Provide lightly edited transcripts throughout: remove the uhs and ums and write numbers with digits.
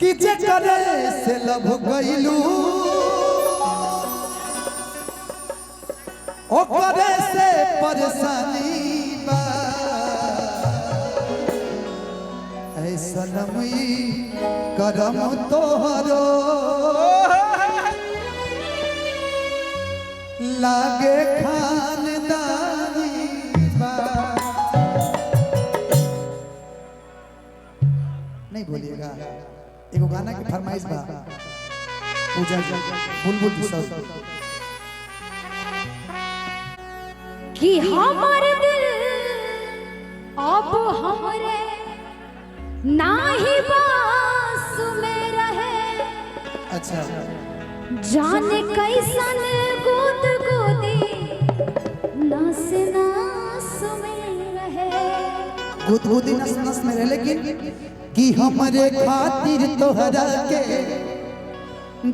कि जे करे से लभ गइलू ओ करे से परेशानी बा ऐसा नमी करम तोहरो लागे खानदानी बा। नहीं बोलिएगा, एगो गाना की फरमाइश बा पूजा बुलबुल सब कि हमार दिल अब हमरे नाही बास में रहे। अच्छा जाने कैसन गुद गुदी नस नस में रहे। गुदगुदी नस नस में रहे, लेकिन कि हमरे खातिर तोहरा के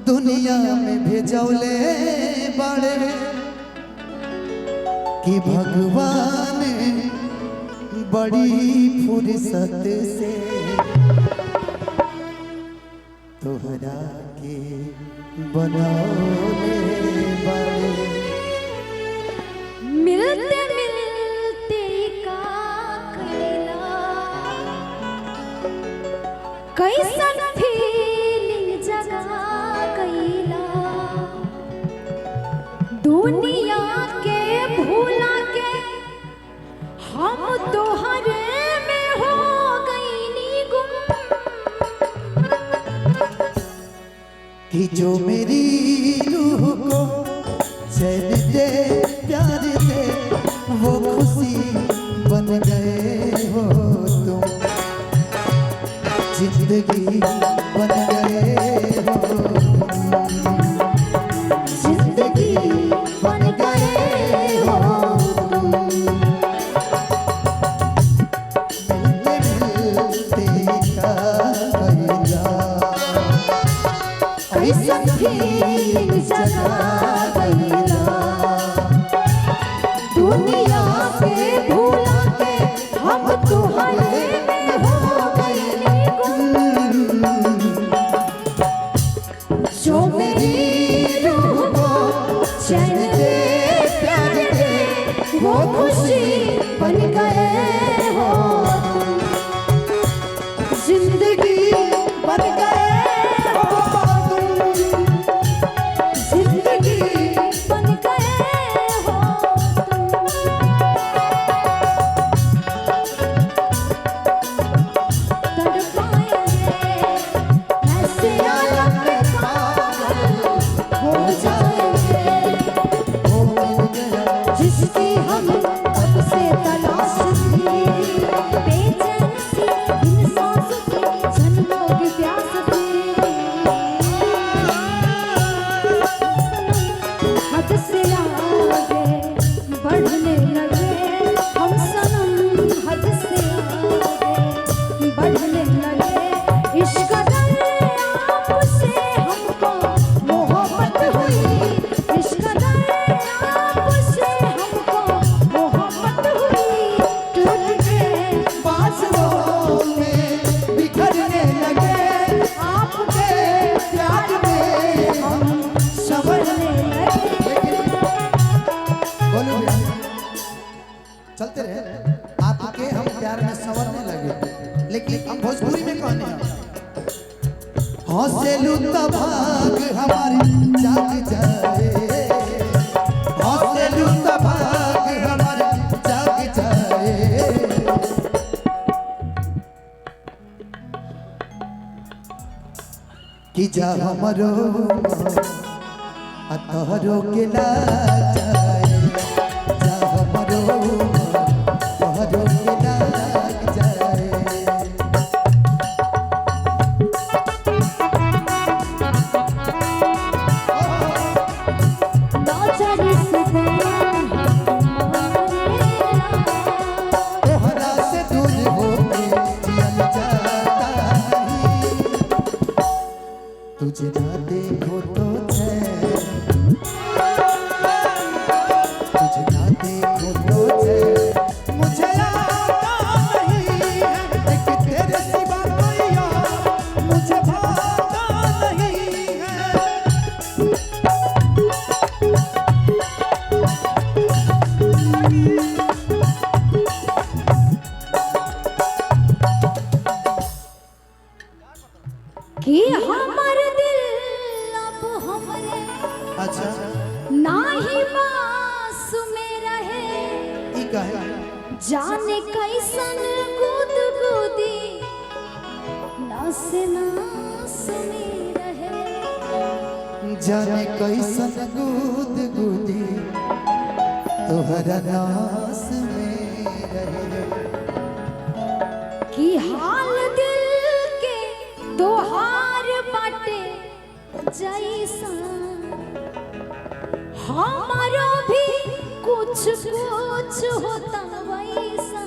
दुनिया में भेजौले बड़े कि भगवान बड़ी फुर्सत से तोहरा के बनौले बड़े। मिलते मिलते का कैला कैसन फीलिंग जगा कैला। दुनिया के भूला के हम तोहरे में हो गईनी गुम। कि जो मेरी रूह को चैन दे प्यार दे वो खुशी बन गए हो तुम। जिंदगी बन गए हो जिंदगी बन गए हो तुम। मिलते मिलते का गइला कैसन फीलिंग जगा गइला। दुनिया के भूला के हम तोहरे में हो गइनी गुम। जो मेरी रूह को चैन दे प्यार दे वो खुशी बन गए हो तुम। जिंदगी बन गए हो तुम। जिंदगी बन गए हो तुम। तड़पाएंगे ऐसे आलम में पागल हो जाएंगे। वो मिल गया जिसकी हम तब से तलाश थी। बेचैन सी इन सांसों की जन्मों की प्यास थी। हद से आगे बढ़ने लगे हम सनम। हद से आगे बढ़ने लगे। इश्क आपसे हमको मोहब्बत हुई। इश्क आपसे हमको मोहब्बत हुई। टूट के बाजुओं में बिखरने लगे आपके प्यार में हम संभलने लगे। बोलो भैया चलते रहे आपके हम प्यार में संवरने लगे। लेकिन हम भोजपुरी में कहने हैं हौसलू तो भाग हमारे जाग जाए। हौसलू तो भाग हमारे जाग जाए। कि जा हमरो तोहरो के लाग जाए। जा हमरो तोहरो के लाग जाए। नौजरी से तोहरा से दूर होके जियल जाता नहीं। तुझे ना देखो तो चैन तुझे ना देखो तो चैन मुझे आता नहीं है। एक तेरे सिवा कोई और मुझे कि हमर दिल अब हमरे अच्छा नाही बास में रहे ई कहे जाने कैसन गुदगुदी नस नस में रहे जाने कैसन गुद गुदी तोहरा नास में रहे कि हाल दिल के तोहार बाटे जैसा हमारो भी कुछ कुछ होता वैसा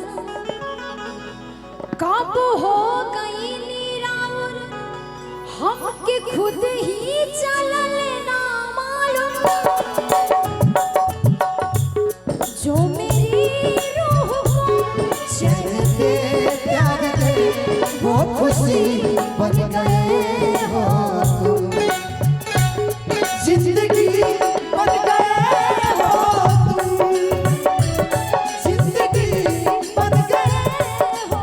कब हो गई निराउर हमके खुद ही चलल ना मालूम जो मेरी रूह को चैन दे प्यार दे वो खुशी बन गए हो तुम जिंदगी बन गए हो तुम जिंदगी बन गए हो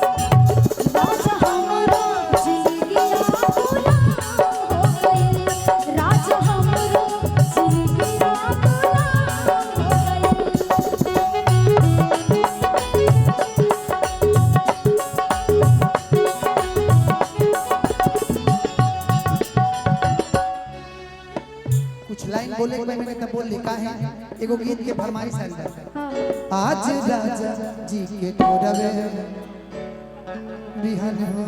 राजा हमरो जिंदगिया गुलाम हो गइल राजा हमरो जिंदगिया गुलाम हो कुछ लाइन बोले के मैंने तब बोल लिखा है एगो गीत के फरमाइश आइल बा गइल आज राजा जी के कोरवे बिहान हो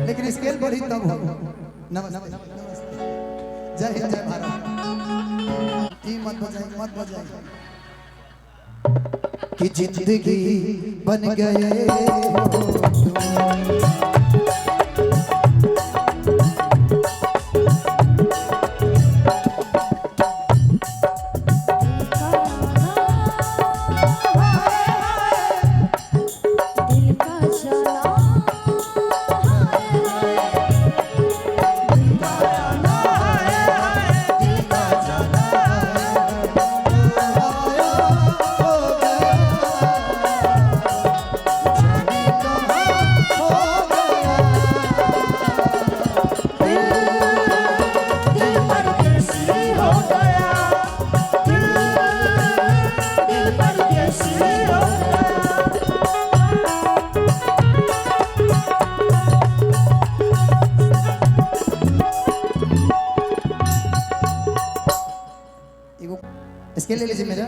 लेकिन स्केल बढ़ी तब हो नमस्ते जय हिंद जय भारत ई मत बजाई कि जिंदगी बन गए हो तुम दिल का चला दिल परदेसी हो गया दिल परदेसी हो गया एगो स्केल ले लीजिए मेरा